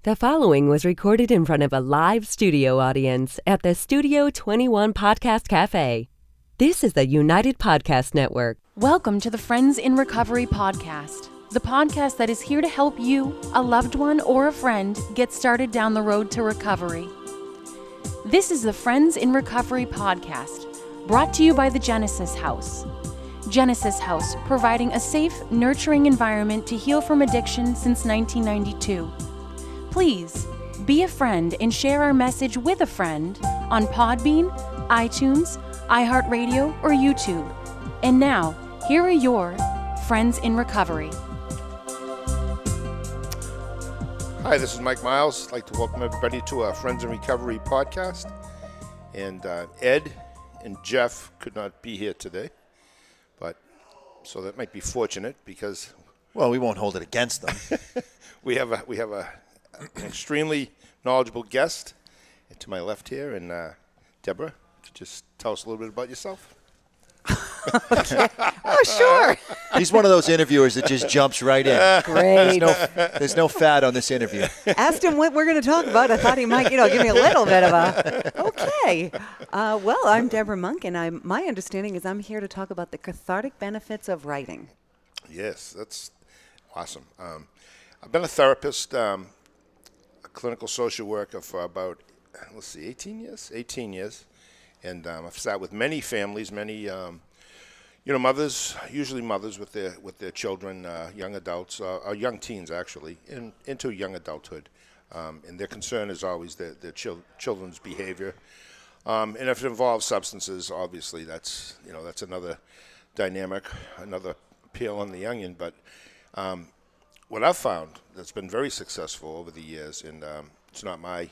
The following was recorded in front of a live studio audience at the Studio 21 Podcast Café. This is the United Podcast Network. Welcome to the Friends in Recovery podcast, the podcast that is here to help you, a loved one, or a friend get started down the road to recovery. This is the Friends in Recovery podcast, brought to you by the Genesis House. Genesis House, providing a safe, nurturing environment to heal from addiction since 1992. Please be a friend and share our message with a friend on Podbean, iTunes, iHeartRadio, or YouTube. And now, here are your Friends in Recovery. Hi, this is Mike Miles. I'd like to welcome everybody to our Friends in Recovery podcast. And Ed and Jeff could not be here today, so that might be fortunate because... Well, we won't hold it against them. we have an extremely knowledgeable guest to my left here, and Deborah, could you just tell us a little bit about yourself? Okay. Oh, sure. He's one of those interviewers that just jumps right in. Great. There's no fat on this interview. Asked him what we're going to talk about. I thought he might, give me a little bit of a, okay. Well, I'm Deborah Monk, and my understanding is I'm here to talk about the cathartic benefits of writing. Yes, that's awesome. I've been a therapist, a clinical social worker for about, 18 years. And I've sat with many families, many, mothers, usually mothers with their children, young adults, or young teens actually, into young adulthood. And their concern is always their children's behavior. And if it involves substances, obviously that's another dynamic, another peel on the onion. But what I've found that's been very successful over the years, and it's not my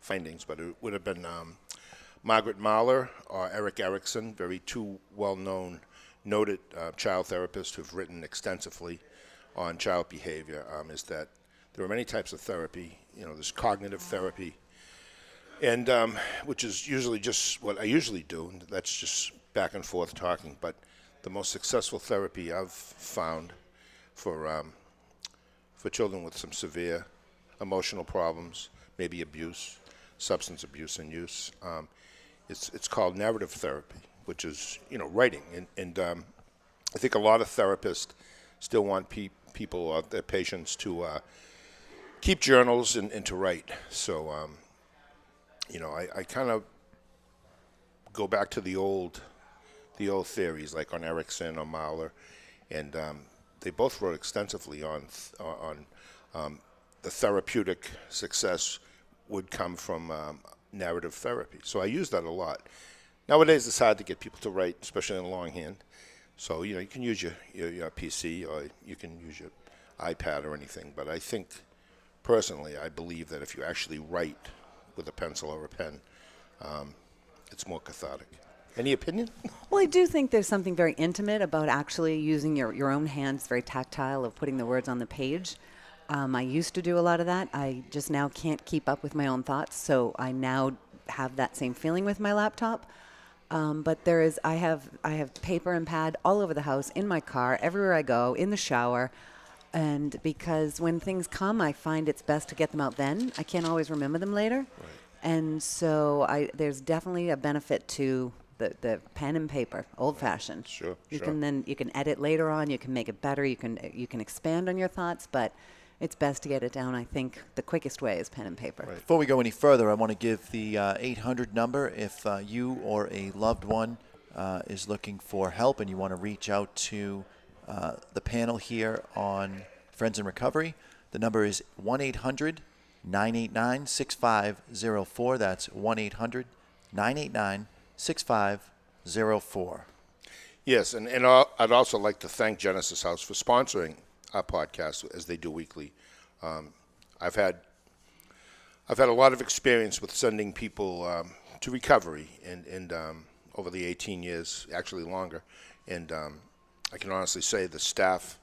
findings, but it would have been Margaret Mahler or Eric Erickson, very two well-known, noted child therapists who've written extensively on child behavior, is that there are many types of therapy. There's cognitive therapy, and which is usually just what I usually do, and that's just back and forth talking. But the most successful therapy I've found for children with some severe emotional problems, maybe abuse, substance abuse and use, it's called narrative therapy, which is, writing. And I think a lot of therapists still want people, their patients, to keep journals and to write. So, I kind of go back to the old theories, like on Erickson or Mahler, and they both wrote extensively on the therapeutic success would come from narrative therapy. So I use that a lot. Nowadays it's hard to get people to write, especially in longhand. So, you can use your PC or you can use your iPad or anything. But I think, personally, I believe that if you actually write with a pencil or a pen, it's more cathartic. Any opinion? Well, I do think there's something very intimate about actually using your own hands, very tactile, of putting the words on the page. I used to do a lot of that. I just now can't keep up with my own thoughts, so I now have that same feeling with my laptop. But I have paper and pad all over the house, in my car, everywhere I go, in the shower. And because when things come, I find it's best to get them out then. I can't always remember them later. Right. And so there's definitely a benefit to the pen and paper, old-fashioned. Sure. You can edit later on. You can make it better. You can expand on your thoughts, but it's best to get it down. I think the quickest way is pen and paper. Right. Before we go any further, I want to give the 800 number if you or a loved one is looking for help and you want to reach out to the panel here on Friends in Recovery. The number is 1-800-989-6504. That's 1-800-989-6504. Yes, and I'd also like to thank Genesis House for sponsoring our podcast as they do weekly. I've had a lot of experience with sending people to recovery, and over the 18 years, actually longer. And I can honestly say the staff,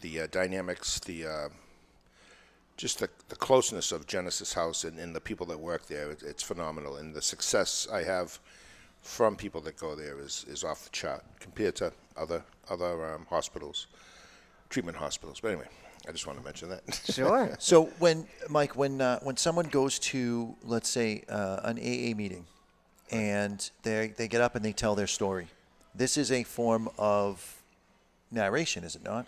the dynamics, just the closeness of Genesis House and the people that work there, it's phenomenal. And the success I have from people that go there is off the chart compared to other hospitals. Treatment hospitals. But anyway, I just want to mention that. Sure. So when someone goes to, let's say, an AA meeting, and they get up and they tell their story, this is a form of narration, is it not?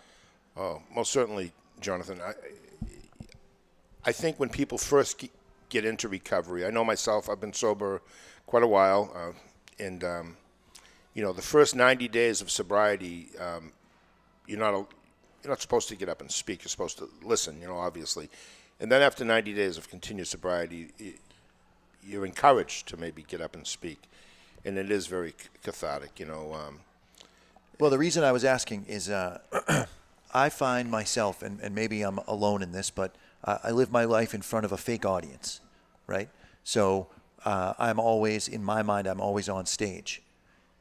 Oh, most certainly, Jonathan. I think when people first get into recovery, I know myself, I've been sober quite a while, and the first 90 days of sobriety, you're not supposed to get up and speak. You're supposed to listen, obviously. And then after 90 days of continued sobriety, you're encouraged to maybe get up and speak. And it is very cathartic, Well, the reason I was asking is I find myself, and maybe I'm alone in this, but I live my life in front of a fake audience, right? So I'm always, in my mind, I'm always on stage.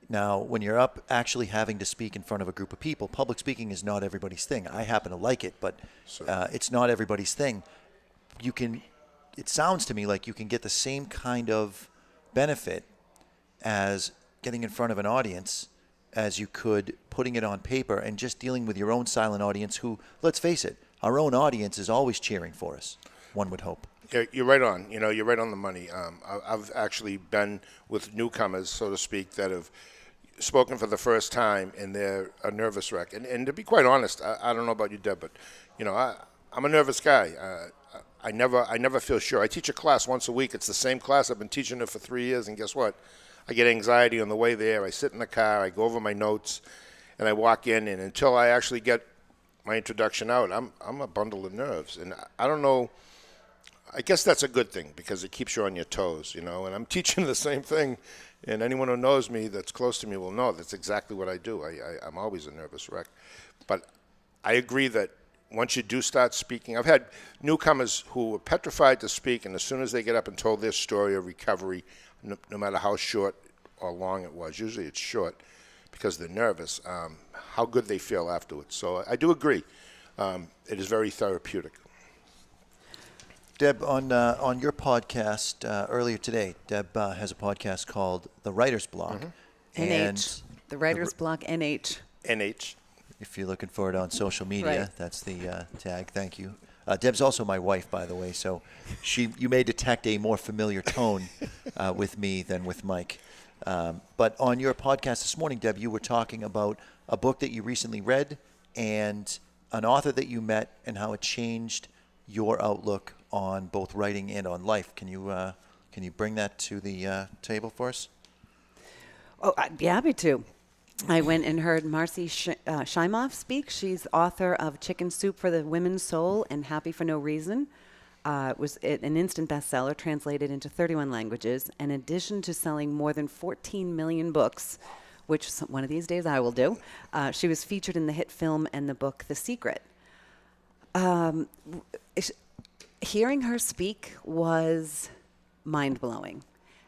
Now, when you're up actually having to speak in front of a group of people, public speaking is not everybody's thing. I happen to like it, but it's not everybody's thing. It sounds to me like you can get the same kind of benefit as getting in front of an audience as you could putting it on paper and just dealing with your own silent audience who, let's face it, our own audience is always cheering for us, one would hope. You're right on. You're right on the money. I've actually been with newcomers, so to speak, that have spoken for the first time, and they're a nervous wreck. And to be quite honest, I don't know about you, Deb, but I'm a nervous guy. I never feel sure. I teach a class once a week. It's the same class. I've been teaching it for 3 years, and guess what? I get anxiety on the way there. I sit in the car. I go over my notes, and I walk in, and until I actually get my introduction out, I'm a bundle of nerves, and I don't know. I guess that's a good thing because it keeps you on your toes, and I'm teaching the same thing, and anyone who knows me that's close to me will know that's exactly what I do. I'm always a nervous wreck. But I agree that once you do start speaking, I've had newcomers who were petrified to speak, and as soon as they get up and told their story of recovery, no matter how short or long it was, usually it's short because they're nervous, how good they feel afterwards. So I do agree. It is very therapeutic. Deb, on your podcast earlier today, Deb has a podcast called The Writer's Block. Mm-hmm. NH. The Writer's Block NH. NH. If you're looking for it on social media, Right. That's the tag. Thank you. Deb's also my wife, by the way, so you may detect a more familiar tone with me than with Mike. But on your podcast this morning, Deb, you were talking about a book that you recently read and an author that you met and how it changed your outlook on both writing and on life. Can you bring that to the table for us? Oh, I'd be happy to. I went and heard Marcy Shimoff speak. She's author of Chicken Soup for the Women's Soul and Happy for No Reason. It was an instant bestseller, translated into 31 languages. In addition to selling more than 14 million books, which one of these days I will do, she was featured in the hit film and the book The Secret. Hearing her speak was mind-blowing.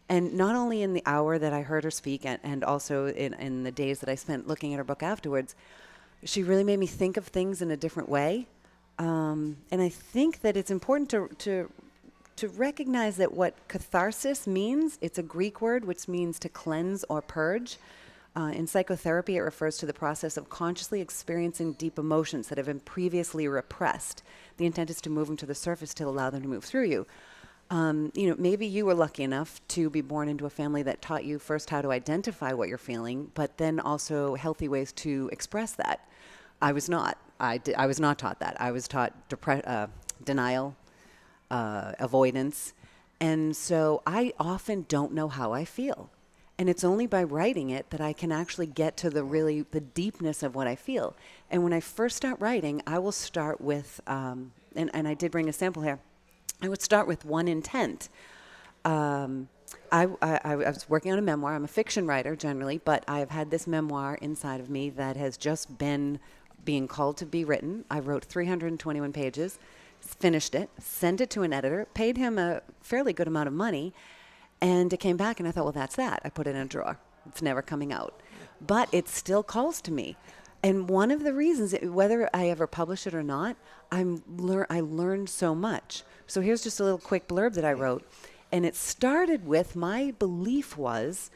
And not only in the hour that I heard her speak and also in the days that I spent looking at her book afterwards, she really made me think of things in a different way. And I think that it's important to recognize that what catharsis means, it's a Greek word which means to cleanse or purge. In psychotherapy, it refers to the process of consciously experiencing deep emotions that have been previously repressed. The intent is to move them to the surface to allow them to move through you. Maybe you were lucky enough to be born into a family that taught you first how to identify what you're feeling, but then also healthy ways to express that. I was not. I was not taught that. I was taught denial, avoidance, and so I often don't know how I feel. And it's only by writing it that I can actually get to the deepness of what I feel. And when I first start writing, I will start with, and I did bring a sample here, I would start with one intent. I was working on a memoir. I'm a fiction writer generally, but I have had this memoir inside of me that has just been being called to be written. I wrote 321 pages, finished it, sent it to an editor, paid him a fairly good amount of money, and it came back, and I thought, well, that's that. I put it in a drawer. It's never coming out. But it still calls to me. And one of the reasons, whether I ever publish it or not, I learned so much. So here's just a little quick blurb that I wrote. And it started with my belief was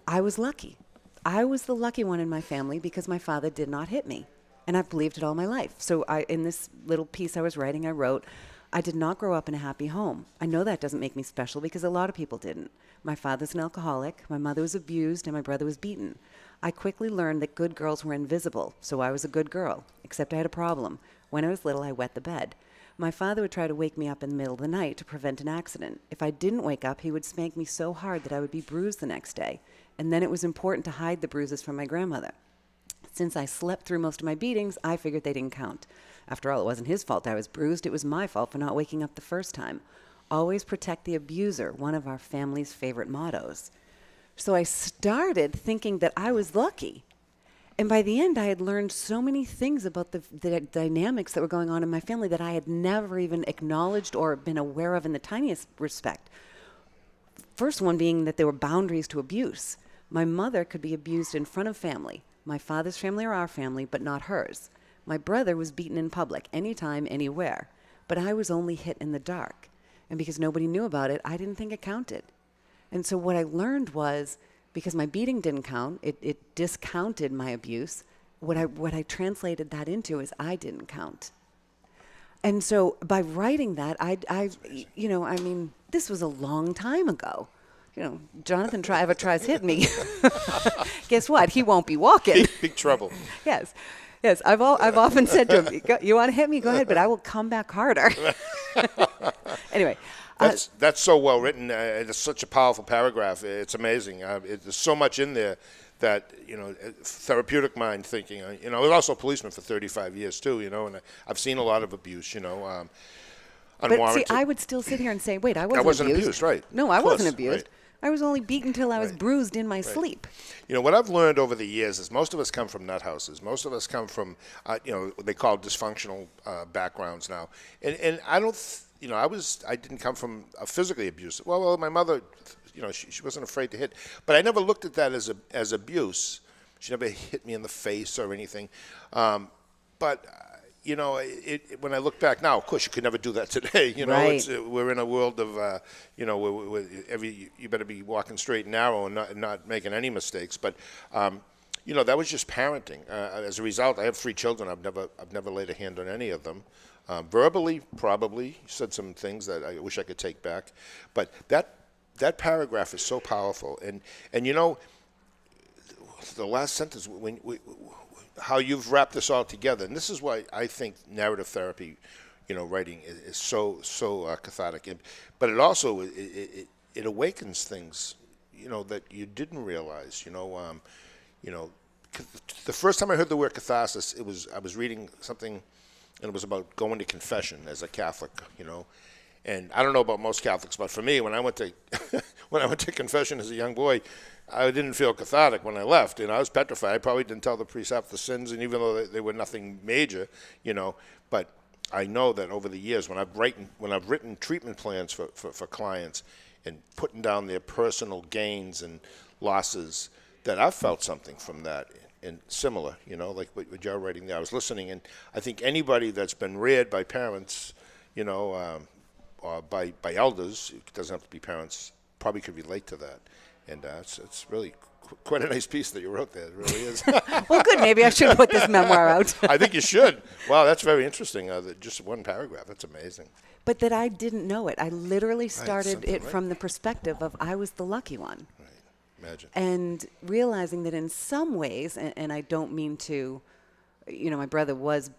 I was lucky. I was the lucky one in my family because my father did not hit me. And I've believed it all my life. So in this little piece I was writing, I wrote, I did not grow up in a happy home. I know that doesn't make me special because a lot of people didn't. My father's an alcoholic, my mother was abused, and my brother was beaten. I quickly learned that good girls were invisible, so I was a good girl, except I had a problem. When I was little, I wet the bed. My father would try to wake me up in the middle of the night to prevent an accident. If I didn't wake up, he would spank me so hard that I would be bruised the next day. And then it was important to hide the bruises from my grandmother. Since I slept through most of my beatings, I figured they didn't count. After all, it wasn't his fault I was bruised. It was my fault for not waking up the first time. Always protect the abuser, one of our family's favorite mottos. So I started thinking that I was lucky. And by the end, I had learned so many things about the dynamics that were going on in my family that I had never even acknowledged or been aware of in the tiniest respect. First one being that there were boundaries to abuse. My mother could be abused in front of family, my father's family or our family, but not hers. My brother was beaten in public, anytime, anywhere. But I was only hit in the dark. And because nobody knew about it, I didn't think it counted. And so what I learned was, because my beating didn't count, it discounted my abuse. What I translated that into is I didn't count. And so by writing that, this was a long time ago. Jonathan ever tries hit me. Guess what? He won't be walking. Big trouble. Yes. I've often said to him, "You want to hit me? Go ahead, but I will come back harder." Anyway. That's so well written. It's such a powerful paragraph. It's amazing. There's so much in there that, therapeutic mind thinking. I was also a policeman for 35 years too, and I've seen a lot of abuse, unwarranted. But see, I would still sit here and say, wait, I wasn't abused, right. No, I wasn't abused. Right. I was only beaten till I was bruised in my sleep. What I've learned over the years is most of us come from nut houses. Most of us come from, what they call dysfunctional backgrounds now. And I don't, I didn't come from a physically abusive. Well, my mother, she wasn't afraid to hit. But I never looked at that as abuse. She never hit me in the face or anything. But when I look back now, of course, you could never do that today. Right. We're in a world of, you better be walking straight and narrow and not making any mistakes. But, that was just parenting. As a result, I have 3 children. I've never laid a hand on any of them. Verbally, probably said some things that I wish I could take back. But that paragraph is so powerful. And the last sentence, how you've wrapped this all together, and this is why I think narrative therapy, writing is so cathartic. But it also it awakens things, that you didn't realize. The first time I heard the word catharsis, I was reading something, and it was about going to confession as a Catholic, And I don't know about most Catholics, but for me, when I went to confession as a young boy, I didn't feel cathartic when I left. I was petrified. I probably didn't tell the priest half the sins, and even though they were nothing major, But I know that over the years, when I've written treatment plans for clients and putting down their personal gains and losses, that I've felt something from that. And similar, like what you're writing there. I was listening, and I think anybody that's been reared by parents, or by elders, it doesn't have to be parents, probably could relate to that. And it's really quite a nice piece that you wrote there. It really is. Well, good. Maybe I should put this memoir out. I think you should. Wow, that's very interesting. Just one paragraph. That's amazing. But that I didn't know it. I literally started it from the perspective of I was the lucky one. Right. Imagine. And realizing that in some ways, and I don't mean to, my brother was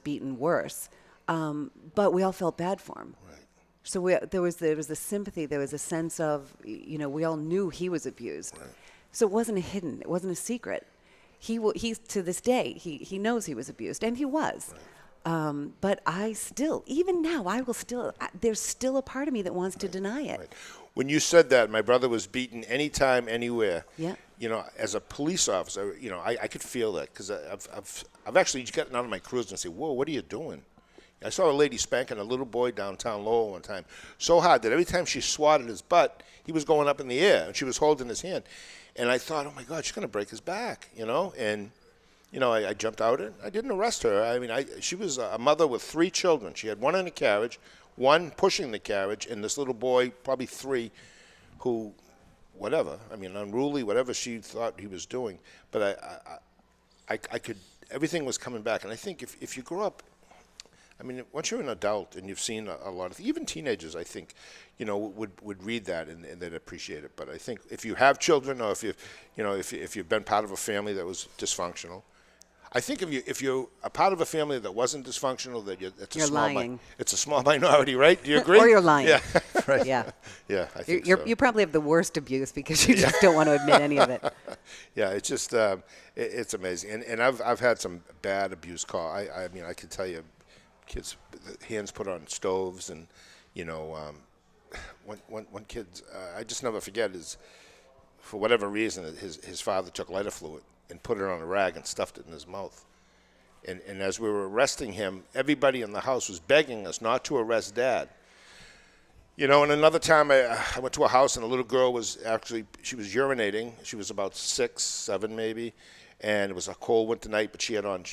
beaten worse, but we all felt bad for him. Right. So there was a sympathy, there was a sense of, we all knew he was abused. Right. So it wasn't hidden, it wasn't a secret. He's to this day, he knows he was abused, and he was. Right. But I still, even now, there's still a part of me that wants to deny it. Right. When you said that, my brother was beaten anytime, anywhere. Yeah. As a police officer, I could feel that because I've actually gotten out of my cruiser and say, "Whoa, what are you doing?" I saw a lady spanking a little boy downtown Lowell one time so hard that every time she swatted his butt, he was going up in the air, and she was holding his hand. And I thought, oh, my God, she's going to break his back, And, I jumped out and I didn't arrest her. I mean, she was a mother with 3 children. She had one in a carriage, one pushing the carriage, and this little boy, probably 3, who, whatever, unruly, whatever she thought he was doing. But I could everything was coming back. And I think if you grow up, I mean, once you're an adult and you've seen a lot of, even teenagers, I think, would read that and they'd appreciate it. But I think if you have children, or if you've been part of a family that was dysfunctional, I think if you're a part of a family that wasn't dysfunctional, you're lying. It's a small minority, right? Do you agree? Or you're lying. Yeah. Right. Yeah. Yeah, I think so. You probably have the worst abuse because you just don't want to admit any of it. Yeah, it's just it's amazing, and I've had some bad abuse call. I mean, I can tell you, kids, hands put on stoves, and one kid I just never forget is, for whatever reason, his father took lighter fluid and put it on a rag and stuffed it in his mouth. And as we were arresting him, everybody in the house was begging us not to arrest Dad. And another time I went to a house and a little girl she was urinating. She was about 6, 7 maybe. And it was a cold winter night, but she had on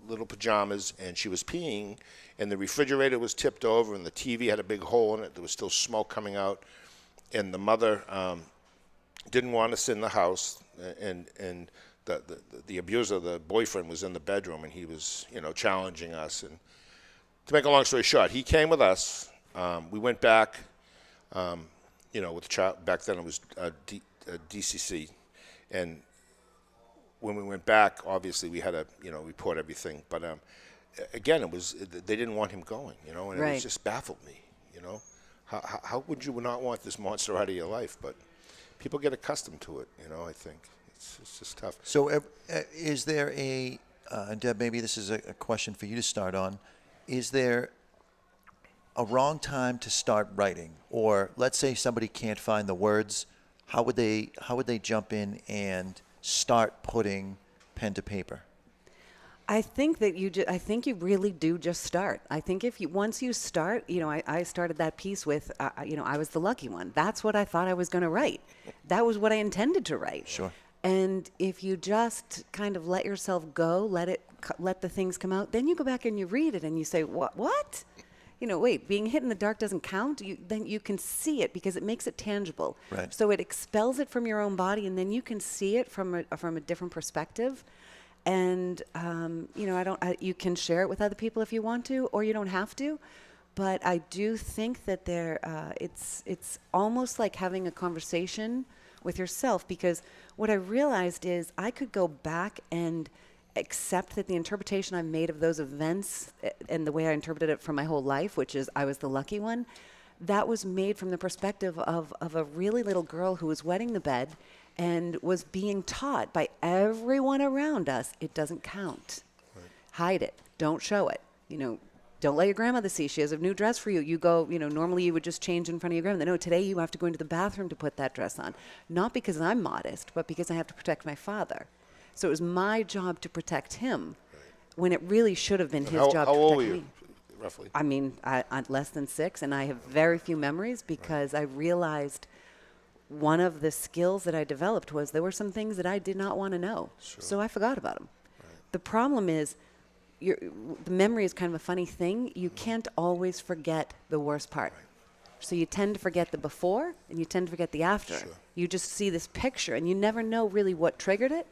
little pajamas and she was peeing. And the refrigerator was tipped over and the TV had a big hole in it. There was still smoke coming out. And the mother didn't want us in the house. And the abuser, the boyfriend, was in the bedroom and he was, challenging us. And to make a long story short, he came with us. We went back, with the child. Back then it was DCC. And when we went back, obviously we had to, report everything. But again, they didn't want him going, and right. It just baffled me, How would you not want this monster out of your life? But people get accustomed to it, I think. It's just tough. So is there and Deb, maybe this is a question for you to start on, is there a wrong time to start writing? Or let's say somebody can't find the words, how would they jump in and start putting pen to paper? I think that you really do just start. I think once you start, I started that piece with, I was the lucky one. That's what I thought I was going to write. That was what I intended to write. Sure. And if you just kind of let yourself go, let the things come out, then you go back and you read it and you say, what? Wait, being hit in the dark doesn't count? Then you can see it because it makes it tangible. Right. So it expels it from your own body, and then you can see it from a different perspective. And, you can share it with other people if you want to, or you don't have to. But I do think that it's almost like having a conversation with yourself, because what I realized is I could go back and accept that the interpretation I made of those events and the way I interpreted it for my whole life, which is I was the lucky one, that was made from the perspective of a really little girl who was wetting the bed and was being taught by everyone around us, it doesn't count. Right. Hide it. Don't show it. Don't let your grandmother see. She has a new dress for you. You go, normally you would just change in front of your grandmother. No, today you have to go into the bathroom to put that dress on. Not because I'm modest, but because I have to protect my father. So it was my job to protect him, right, when it really should have been his job to protect me. How old were you, roughly? I mean, I'm less than 6, and I have very few memories because I realized one of the skills that I developed was there were some things that I did not want to know. Sure. So I forgot about them. Right. The problem is, the memory is kind of a funny thing. You can't always forget the worst part. Right. So you tend to forget the before and you tend to forget the after. Sure. You just see this picture and you never know really what triggered it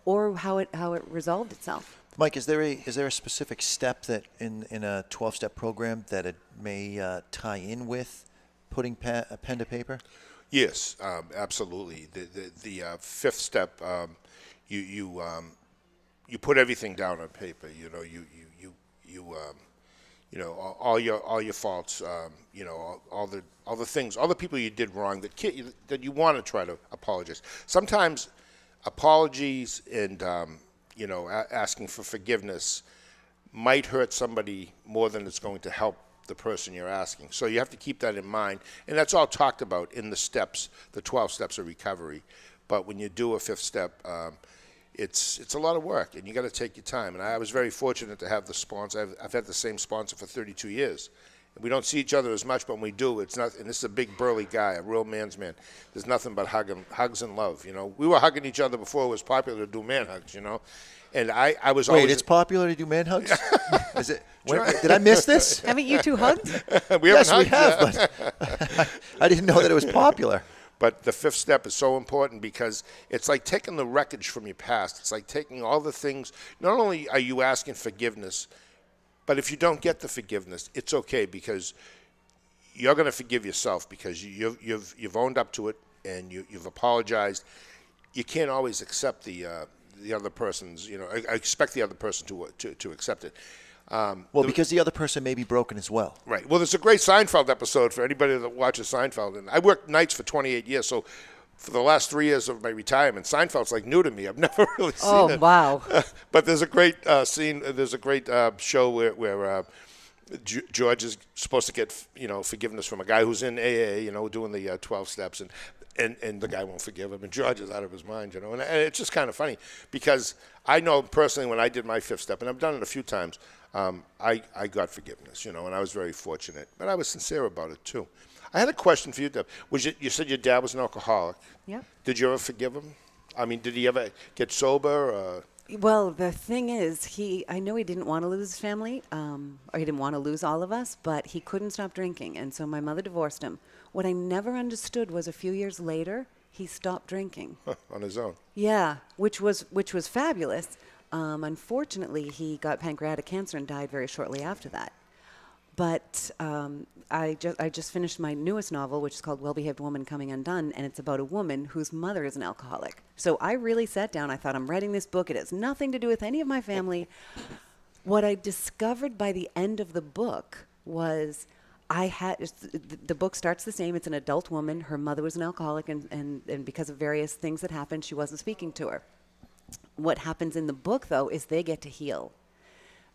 or how it resolved itself. Mike, is there a specific step that in a 12-step program that it may tie in with putting a pen to paper? Yes, absolutely. The 5th step, you put everything down on paper. All your faults. All the things, all the people you did wrong that you want to try to apologize. Sometimes apologies and asking for forgiveness might hurt somebody more than it's going to help the person you're asking. So you have to keep that in mind, and that's all talked about in the steps, the 12 steps of recovery. But when you do a 5th step, it's a lot of work, and you got to take your time. And I was very fortunate to have the sponsor. I've had the same sponsor for 32 years. We don't see each other as much, but when we do, it's not. And this is a big burly guy, a real man's man. There's nothing but hugs and love. We were hugging each other before it was popular to do man hugs. And I was always. Wait, it's popular to do man hugs? Is it? Did I miss this? Haven't you two hugged? We haven't hugged. We have, but I didn't know that it was popular. But the fifth step is so important because it's like taking the wreckage from your past. It's like taking all the things. Not only are you asking forgiveness, but if you don't get the forgiveness, it's okay because you're going to forgive yourself because you've owned up to it and you've apologized. You can't always accept the other person's, expect the other person to accept it. Because the other person may be broken as well. Right. Well, there's a great Seinfeld episode for anybody that watches Seinfeld. And I worked nights for 28 years, so for the last 3 years of my retirement, Seinfeld's like new to me. I've never really seen it. Oh, wow. But there's a great scene. There's a great show where George is supposed to get forgiveness from a guy who's in AA, doing the 12 steps, and the guy won't forgive him, and George is out of his mind, and it's just kind of funny because I know personally when I did my fifth step, and I've done it a few times, I got forgiveness, and I was very fortunate, but I was sincere about it too. I had a question for you, Deb. You said your dad was an alcoholic. Yep. Did you ever forgive him? I mean, did he ever get sober? Well, the thing is, I know he didn't want to lose his family, or he didn't want to lose all of us, but he couldn't stop drinking, and so my mother divorced him. What I never understood was a few years later, he stopped drinking. On his own. Yeah, which was fabulous. Unfortunately, he got pancreatic cancer and died very shortly after that. But I just finished my newest novel, which is called Behaved Women Coming Undone, and it's about a woman whose mother is an alcoholic. So I really sat down. I thought, I'm writing this book. It has nothing to do with any of my family. What I discovered by the end of the book was the book starts the same. It's an adult woman. Her mother was an alcoholic, and because of various things that happened, she wasn't speaking to her. What happens in the book, though, is they get to heal.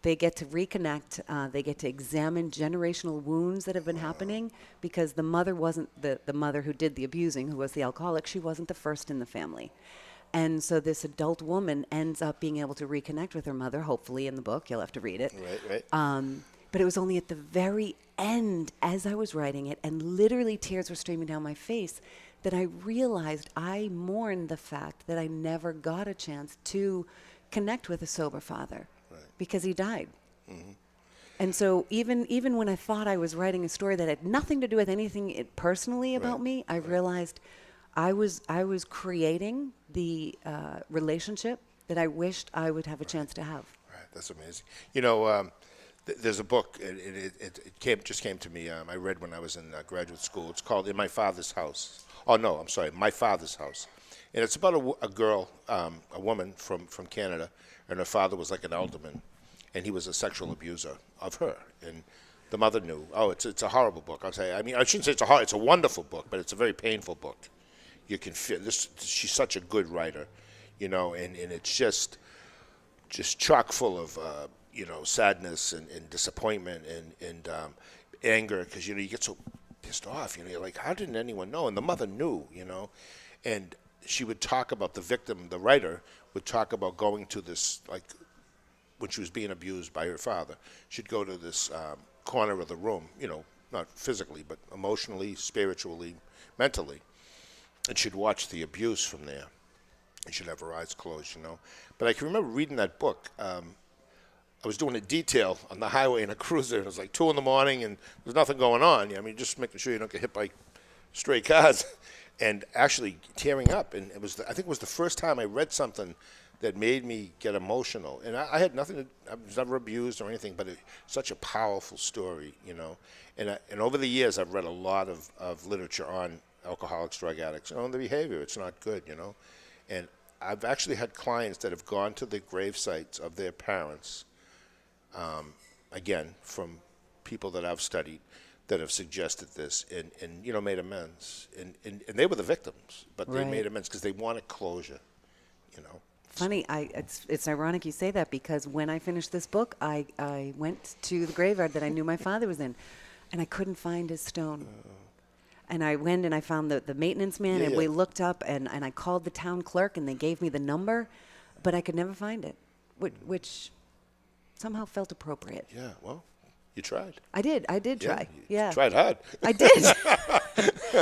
They get to reconnect. They get to examine generational wounds that have been happening because the mother wasn't the mother who did the abusing, who was the alcoholic. She wasn't the first in the family. And so this adult woman ends up being able to reconnect with her mother, hopefully in the book. You'll have to read it. Right. But it was only at the very end, as I was writing it, and literally tears were streaming down my face, that I realized I mourned the fact that I never got a chance to connect with a sober father. Because he died. Mm-hmm. And so even when I thought I was writing a story that had nothing to do with anything personally about me, I realized I was creating the relationship that I wished I would have a chance to have. Right, that's amazing. There's a book, it just came to me, I read when I was in graduate school. It's called In My Father's House. Oh, no, I'm sorry, My Father's House. And it's about a girl, a woman from Canada, and her father was like an alderman, and he was a sexual abuser of her. And the mother knew. Oh, it's a horrible book. I shouldn't say it's a wonderful book, but it's a very painful book. You can feel this. She's such a good writer, and it's just chock full of sadness and disappointment and anger because you get so pissed off. You're like, how didn't anyone know? And the mother knew, and she would talk about the victim. The writer would talk about going to this, like, when she was being abused by her father, she'd go to this corner of the room, not physically, but emotionally, spiritually, mentally, and she'd watch the abuse from there, and she'd have her eyes closed, But I can remember reading that book. I was doing a detail on the highway in a cruiser, and it was like 2 a.m, and there's nothing going on. Just making sure you don't get hit by stray cars. And actually tearing up, and I think it was the first time I read something that made me get emotional. And I had nothing I was never abused or anything, but such a powerful story, And over the years, I've read a lot of literature on alcoholics, drug addicts, on the behavior. It's not good, And I've actually had clients that have gone to the grave sites of their parents, again, from people that I've studied, that have suggested this and made amends. And they were the victims, but they made amends because they wanted closure, Funny, it's ironic you say that because when I finished this book, I went to the graveyard that I knew my father was in, and I couldn't find his stone. And I went and I found the maintenance man, and we looked up, and I called the town clerk, and they gave me the number, but I could never find it, which somehow felt appropriate. Yeah, well. You tried. I did try. You tried hard. I did.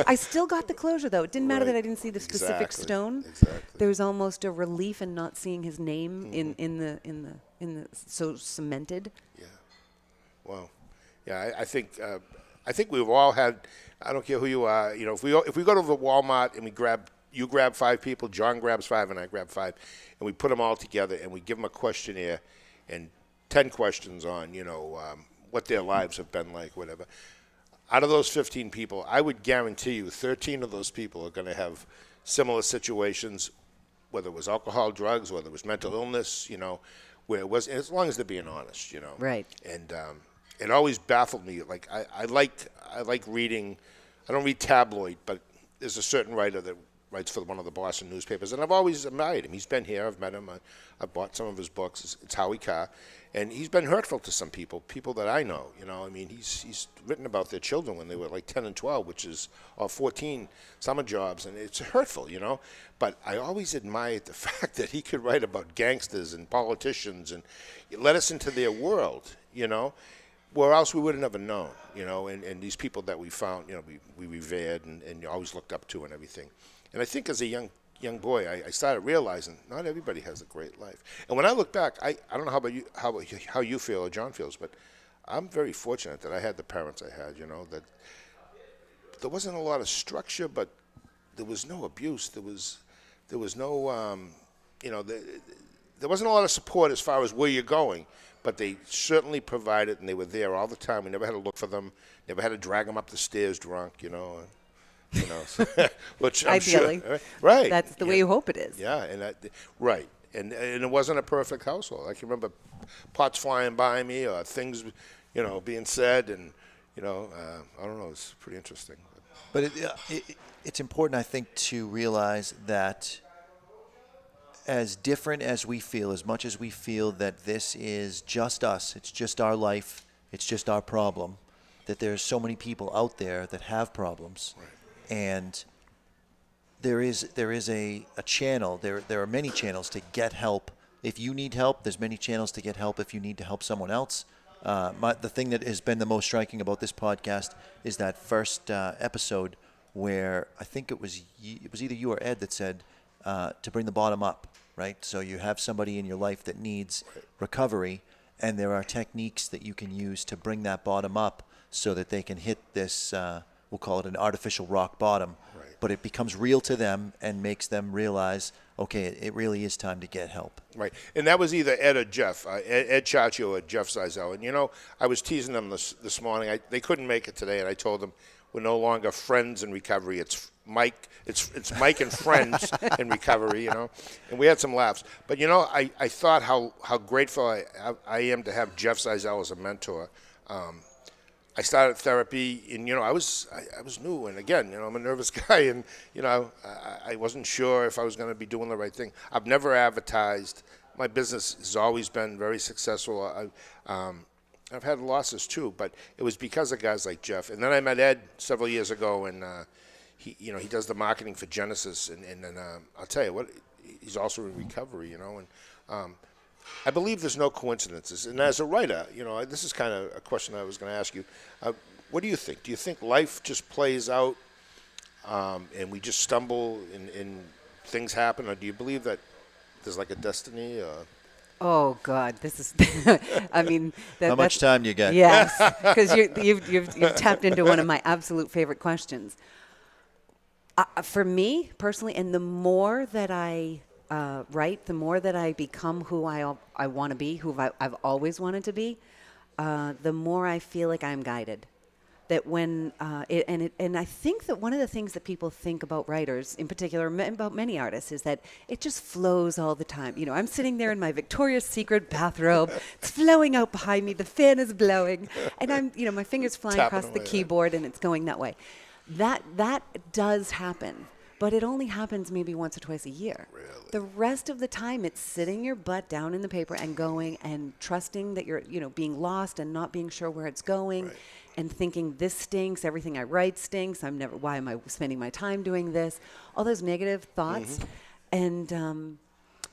I still got the closure, though. It didn't matter that I didn't see the specific stone. Exactly. There was almost a relief in not seeing his name in the so cemented. Yeah. Well, yeah. I think I think we've all had. I don't care who you are. You know, if we go to the Walmart and you grab 5 people, John grabs 5, and I grab 5, and we put them all together and we give them a questionnaire and 10 questions on, what their lives have been like, whatever. Out of those 15 people, I would guarantee you 13 of those people are going to have similar situations, whether it was alcohol, drugs, whether it was mental illness, where it was, as long as they're being honest, Right. And it always baffled me. Like I like reading. I don't read tabloid, but there's a certain writer that writes for one of the Boston newspapers, and I've always admired him. He's been here. I've met him. I've bought some of his books. It's Howie Carr, and he's been hurtful to some people that I know. I mean, he's written about their children when they were like 10 and 12, or 14 summer jobs, and it's hurtful, But I always admired the fact that he could write about gangsters and politicians and let us into their world, where else we would have never known, and these people that we found, we revered and always looked up to and everything. And I think as a young boy, I started realizing not everybody has a great life. And when I look back, I don't know how you feel or John feels, but I'm very fortunate that I had the parents I had, that there wasn't a lot of structure, but there was no abuse. There was no, there wasn't a lot of support as far as where you're going, but they certainly provided, and they were there all the time. We never had to look for them, never had to drag them up the stairs drunk, which I'm Ideally. sure, right? That's the way you hope it is. Yeah, right, and it wasn't a perfect household. I can remember pots flying by me or things, being said, and I don't know. It's pretty interesting. But it's important, I think, to realize that as different as we feel, as much as we feel that this is just us, it's just our life, it's just our problem, that there's so many people out there that have problems. Right. And there is a channel, there are many channels to get help. If you need help, there's many channels to get help if you need to help someone else. The thing that has been the most striking about this podcast is that first episode where I think it was either you or Ed that said to bring the bottom up, right? So you have somebody in your life that needs recovery, and there are techniques that you can use to bring that bottom up so that they can hit this, we'll call it an artificial rock bottom, but it becomes real to them and makes them realize, okay, it really is time to get help. Right, and that was either Ed or Jeff, Ed Chionchio or Jeff Zeizel. And I was teasing them this morning. They couldn't make it today, and I told them we're no longer friends in recovery. It's Mike. It's Mike and friends in recovery. And we had some laughs. But I thought how grateful I am to have Jeff Zeizel as a mentor. I started therapy, and I was new, and again, I'm a nervous guy, and I wasn't sure if I was going to be doing the right thing. I've never advertised. My business has always been very successful. I've had losses too, but it was because of guys like Jeff. And then I met Ed several years ago, and he does the marketing for Genesis, and I'll tell you what, he's also in recovery, and I believe there's no coincidences. And as a writer, this is kind of a question I was going to ask you. What do you think? Do you think life just plays out and we just stumble and things happen? Or do you believe that there's like a destiny? Oh God, this is. I mean, how much time do you get? Yes, because you've tapped into one of my absolute favorite questions. For me personally, and the more that I write, the more that I become who I want to be, who I've always wanted to be, the more I feel like I'm guided. That when and I think that one of the things that people think about writers, in particular, about many artists, is that it just flows all the time. I'm sitting there in my Victoria's Secret bathrobe, it's flowing out behind me, the fan is blowing, and I'm, my fingers flying Tapping across the away, keyboard, and it's going that way. That does happen. But it only happens maybe once or twice a year. Really? The rest of the time, it's sitting your butt down in the paper and going and trusting that you're, being lost and not being sure where it's going, and thinking this stinks, everything I write stinks. Why am I spending my time doing this? All those negative thoughts. And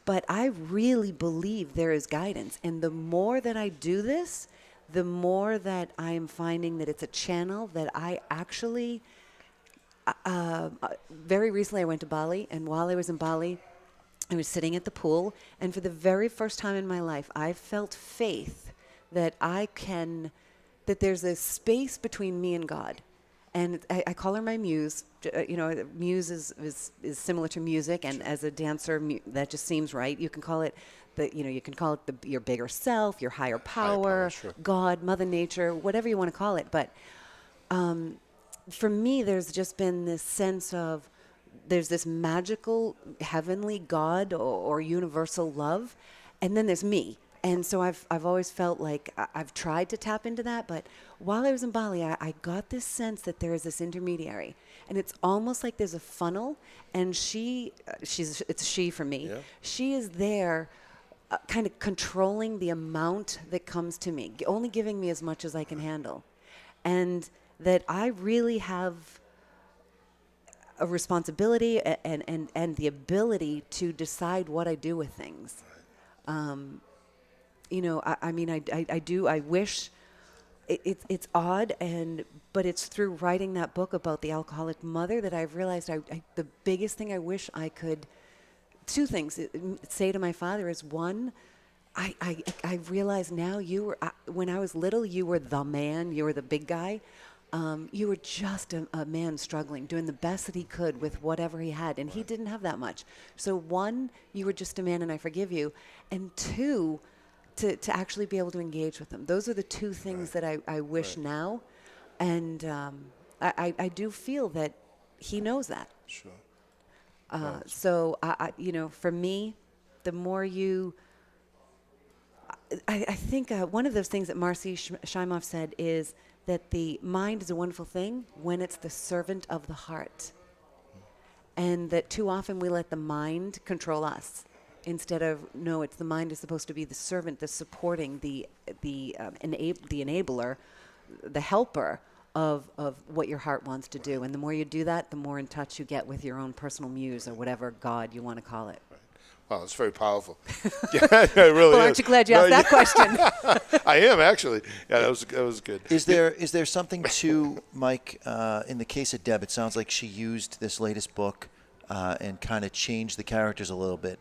but I really believe there is guidance. And the more that I do this, the more that I am finding that it's a channel that I actually. Very recently I went to Bali, and while I was in Bali, I was sitting at the pool, and for the very first time in my life, I felt faith that I can that there's a space between me and God. And I call her my muse. Muse is similar to music, and as a dancer, that just seems right. You can call it your bigger self, your higher power, sure. God, Mother Nature, whatever you want to call it. But for me, there's just been this sense of there's this magical, heavenly God or universal love, and then there's me. And so I've always felt like I've tried to tap into that, but while I was in Bali, I got this sense that there is this intermediary, and it's almost like there's a funnel, and it's she for me. Yeah. She is there, kind of controlling the amount that comes to me, only giving me as much as I can handle, and that I really have a responsibility and the ability to decide what I do with things. I wish it's odd, but it's through writing that book about the alcoholic mother that I've realized the biggest thing I wish I could, two things, say to my father is, one, I realize now when I was little, you were the man, you were the big guy. You were just a man struggling, doing the best that he could with whatever he had, and he didn't have that much. So one, you were just a man, and I forgive you. And two, to actually be able to engage with him. Those are the two things that I wish now, and I do feel that he knows that. Sure. So for me, the more I think one of those things that Marcy Shimoff said is that the mind is a wonderful thing when it's the servant of the heart. And that too often we let the mind control us instead of, no, it's the mind is supposed to be the servant, the supporting, the enabler, the helper of what your heart wants to do. And the more you do that, the more in touch you get with your own personal muse or whatever God you want to call it. Wow, it's very powerful. Yeah, it really well, is. aren't you glad you asked that question? I am, actually. Yeah, that was good. Is there something to, Mike, in the case of Deb, it sounds like she used this latest book and kind of changed the characters a little bit,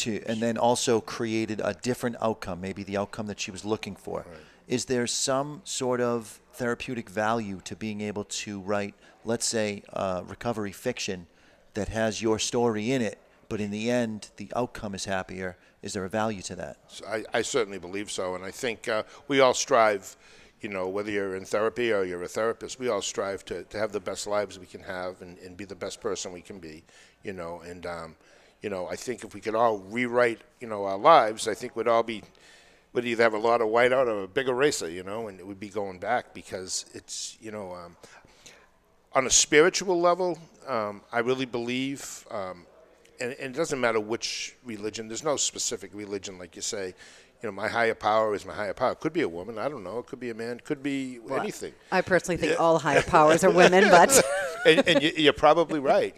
and then also created a different outcome, maybe the outcome that she was looking for. Right. Is there some sort of therapeutic value to being able to write, let's say, recovery fiction that has your story in it, but in the end, the outcome is happier? Is there a value to that? I certainly believe so, and I think we all strive, whether you're in therapy or you're a therapist, we all strive to have the best lives we can have and be the best person we can be, and I think if we could all rewrite, our lives, I think we'd either have a lot of whiteout or a big eraser, and it would be going back, because it's, on a spiritual level, I really believe, and it doesn't matter which religion. There's no specific religion, like you say. My higher power is my higher power. It could be a woman. I don't know. It could be a man. It could be anything. I personally think all higher powers are women, but and you're probably right.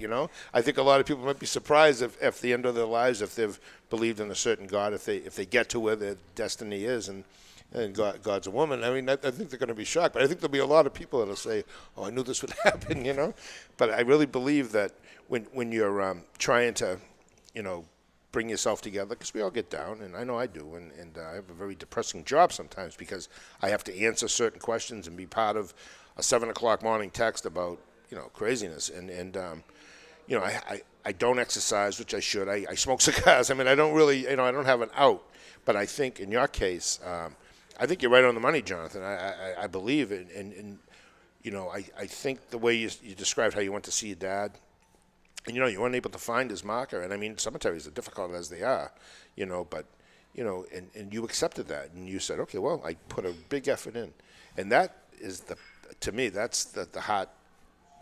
I think a lot of people might be surprised if at the end of their lives, if they've believed in a certain God, if they get to where their destiny is, and God's a woman. I mean, I think they're going to be shocked. But I think there'll be a lot of people that'll say, "Oh, I knew this would happen," But I really believe that when you're trying to, bring yourself together, because we all get down, and I know I do, and I have a very depressing job sometimes because I have to answer certain questions and be part of a 7:00 morning text about, craziness. And I don't exercise, which I should. I smoke cigars. I mean, I don't really, I don't have an out. But I think in your case, I think you're right on the money, Jonathan. I believe it. And I think the way you described how you went to see your dad, and, you weren't able to find his marker. And, I mean, cemeteries are difficult as they are, but, and you accepted that. And you said, okay, well, I put a big effort in. And that is, to me, that's the heart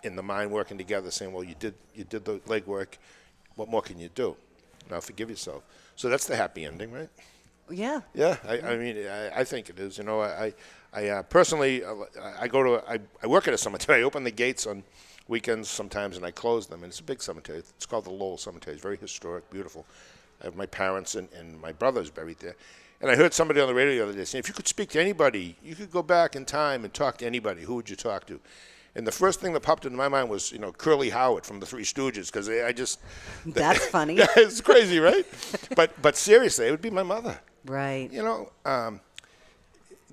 and the mind working together, saying, well, you did the legwork. What more can you do? Now forgive yourself. So that's the happy ending, right? Yeah. Yeah, I mean, I think it is. I personally, I work at a cemetery. I open the gates on weekends sometimes, and I close them. And it's a big cemetery. It's called the Lowell Cemetery. It's very historic, beautiful. I have my parents and my brothers buried there. And I heard somebody on the radio the other day saying, if you could speak to anybody, you could go back in time and talk to anybody, who would you talk to? And the first thing that popped into my mind was, Curly Howard from the Three Stooges, because I just... That's funny. Yeah, it's crazy, right? But seriously, it would be my mother. Right.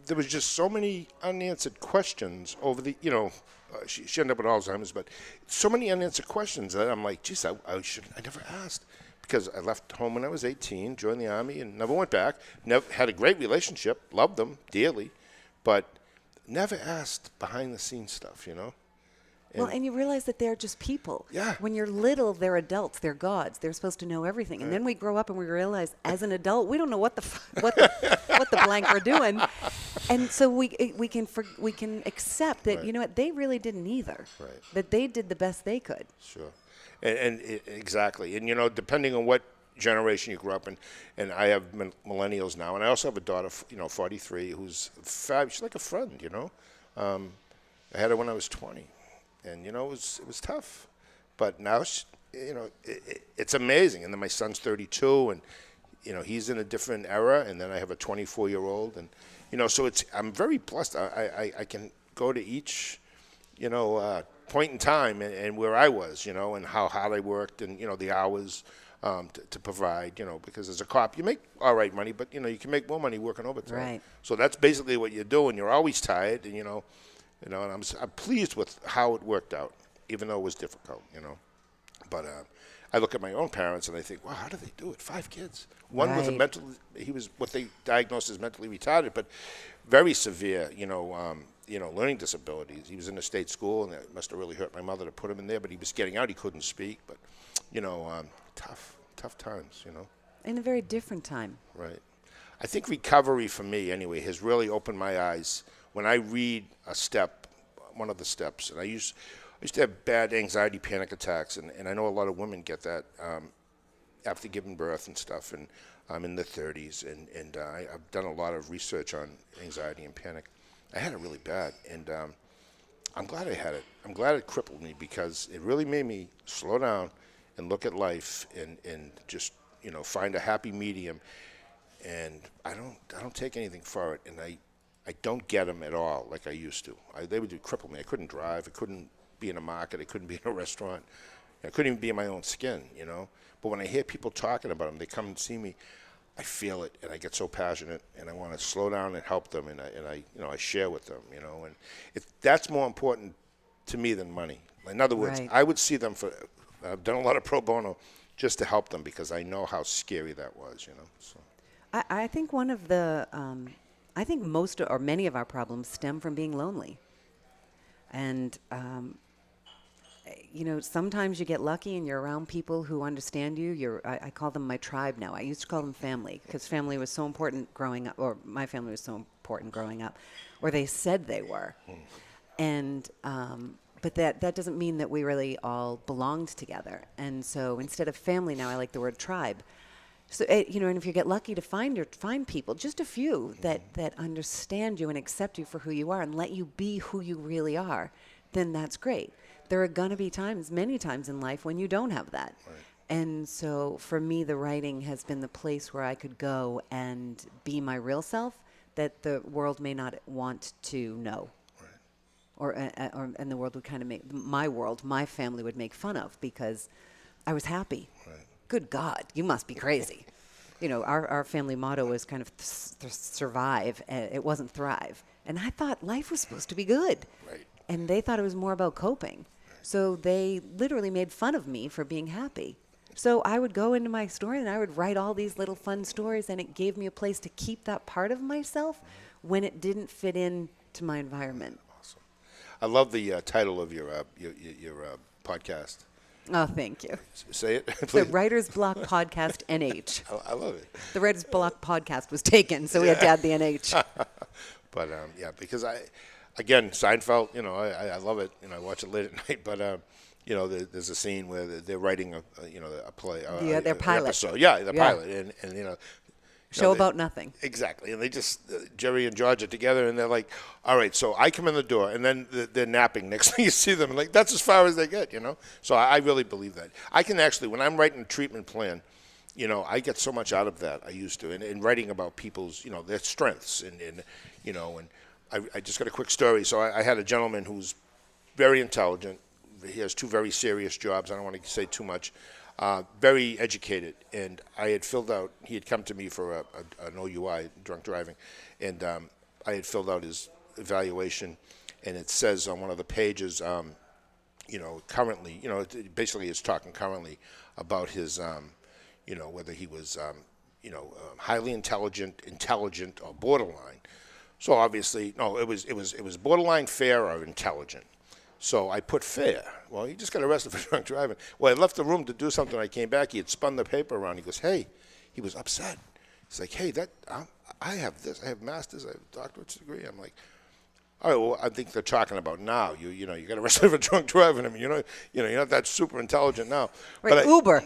there was just so many unanswered questions over the, she ended up with Alzheimer's, but so many unanswered questions that I'm like, geez, I never asked. Because I left home when I was 18, joined the Army, and never went back. Never had a great relationship, loved them dearly, but never asked behind-the-scenes stuff, And you realize that they're just people. Yeah. When you're little, they're adults. They're gods. They're supposed to know everything. And then we grow up and we realize, as an adult, we don't know what the blank we're doing. And so we can accept that, Right. they really didn't either. Right. That they did the best they could. Sure. Exactly. And, depending on what generation you grew up in, and I have millennials now, and I also have a daughter, 43, who's fab. She's like a friend, I had her when I was 20. And, it was tough. But now, it's amazing. And then my son's 32, and, he's in a different era. And then I have a 24-year-old. And, so I'm very blessed. I can go to each, point in time and where I was, and how hard I worked and, the hours to provide, because as a cop, you make all right money, but, you can make more money working overtime. Right. So that's basically what you're doing. You're always tired, and, and I'm pleased with how it worked out, even though it was difficult, But I look at my own parents and I think, wow, how did they do it? 5 kids. One with he was what they diagnosed as mentally retarded, but very severe, learning disabilities. He was in a state school, and it must have really hurt my mother to put him in there, but he was getting out. He couldn't speak, but, tough times, In a very different time. Right. I think recovery for me, anyway, has really opened my eyes. When I read one of the steps, and I used to have bad anxiety, panic attacks, and I know a lot of women get that after giving birth and stuff, and I'm in the 30s, and I've done a lot of research on anxiety and panic. I had it really bad, and I'm glad I had it. I'm glad it crippled me, because it really made me slow down and look at life and just, find a happy medium. And I don't take anything for it, and I don't get them at all like I used to. They would cripple me. I couldn't drive. I couldn't be in a market. I couldn't be in a restaurant. I couldn't even be in my own skin, But when I hear people talking about them, they come and see me, I feel it, and I get so passionate, and I want to slow down and help them, and I share with them, and that's more important to me than money. In other words, Right. I would see them I've done a lot of pro bono just to help them, because I know how scary that was, So. I think one of the, I think most or many of our problems stem from being lonely. And, sometimes you get lucky and you're around people who understand you. I call them my tribe now. I used to call them family, because family was so important growing up, or my family was so important growing up, or they said they were. And, but that doesn't mean that we really all belonged together. And so instead of family now, I like the word tribe. So, and if you get lucky to find people, just a few that understand you and accept you for who you are and let you be who you really are, then that's great. There are going to be many times in life when you don't have that. Right. And so for me, the writing has been the place where I could go and be my real self that the world may not want to know. And the world would kind of my family would make fun of, because I was happy. Right. Good God, you must be crazy. Our family motto was kind of survive. It wasn't thrive. And I thought life was supposed to be good. Right. And they thought it was more about coping. So they literally made fun of me for being happy. So I would go into my story and I would write all these little fun stories, and it gave me a place to keep that part of myself when it didn't fit in to my environment. Awesome. I love the title of your podcast. Oh, thank you. Say it, The please. Writer's Block Podcast NH. I love it. The Writer's Block Podcast was taken, so we had to add the NH. But because again, Seinfeld, I love it, I watch it late at night. But there's a scene where they're writing a play, Their pilot. episode. Yeah, the pilot, and Show about nothing. Exactly, and they just Jerry and George are together, and they're like, all right, so I come in the door, and then they're napping. Next thing you see them, and that's as far as they get, So I really believe that. I can actually, when I'm writing a treatment plan, I get so much out of that. I used to, and writing about people's, their strengths, and I just got a quick story. So I had a gentleman who's very intelligent. He has 2 very serious jobs. I don't want to say too much. Very educated, and I had filled out. He had come to me for an OUI, drunk driving, and I had filled out his evaluation, and it says on one of the pages, currently, basically it's talking currently about his, whether he was, highly intelligent, or borderline. So obviously, no, it was borderline, fair, or intelligent. So I put fair. Well, he just got arrested for drunk driving. Well, I left the room to do something. I came back. He had spun the paper around. He goes, hey, he was upset. He's like, hey, I have this. I have masters. I have a doctorate's degree. I'm like, all right, well, I think they're talking about now. You got arrested for drunk driving. I mean, you're not that super intelligent now. Right, but Uber.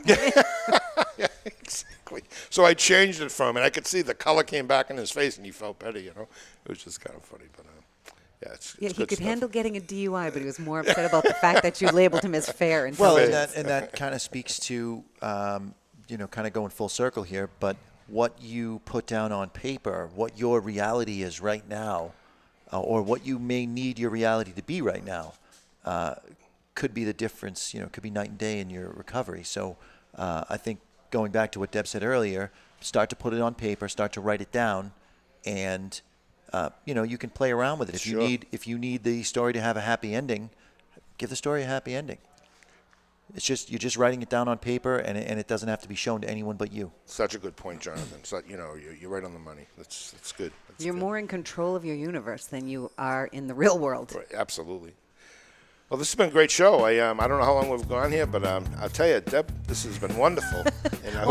Yeah, exactly. So I changed it from him, and I could see the color came back in his face, and he felt petty. It was just kind of funny, but. Yeah, he could handle getting a DUI, but he was more upset about the fact that you labeled him as fair. And that kind of speaks to, kind of going full circle here, but what you put down on paper, what your reality is right now, or what you may need your reality to be right now, could be the difference, could be night and day in your recovery. So I think going back to what Deb said earlier, start to put it on paper, start to write it down, and you can play around with it. If you need the story to have a happy ending, give the story a happy ending. It's just you're just writing it down on paper, and it doesn't have to be shown to anyone but you. Such a good point, Jonathan. So, you're right on the money. That's good. You're more in control of your universe than you are in the real world. Right, absolutely. Well, this has been a great show. I don't know how long we've gone here, but I'll tell you, Deb, this has been wonderful. And I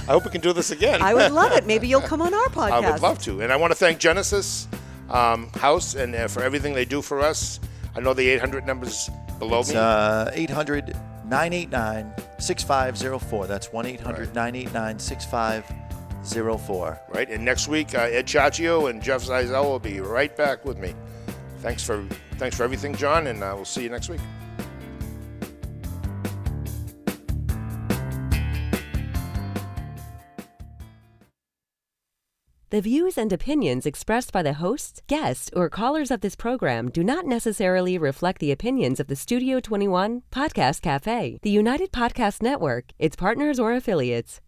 hope we can do this again. I would love it. Maybe you'll come on our podcast. I would love to. And I want to thank Genesis House and for everything they do for us. I know the 800 numbers below me. 800-989-6504. That's 1-800-989-6504. Right. And next week, Ed Chionchio and Jeff Zeizel will be right back with me. Thanks for everything, John, and we'll see you next week. The views and opinions expressed by the hosts, guests, or callers of this program do not necessarily reflect the opinions of the Studio 21 Podcast Café, the United Podcast Network, its partners, or affiliates.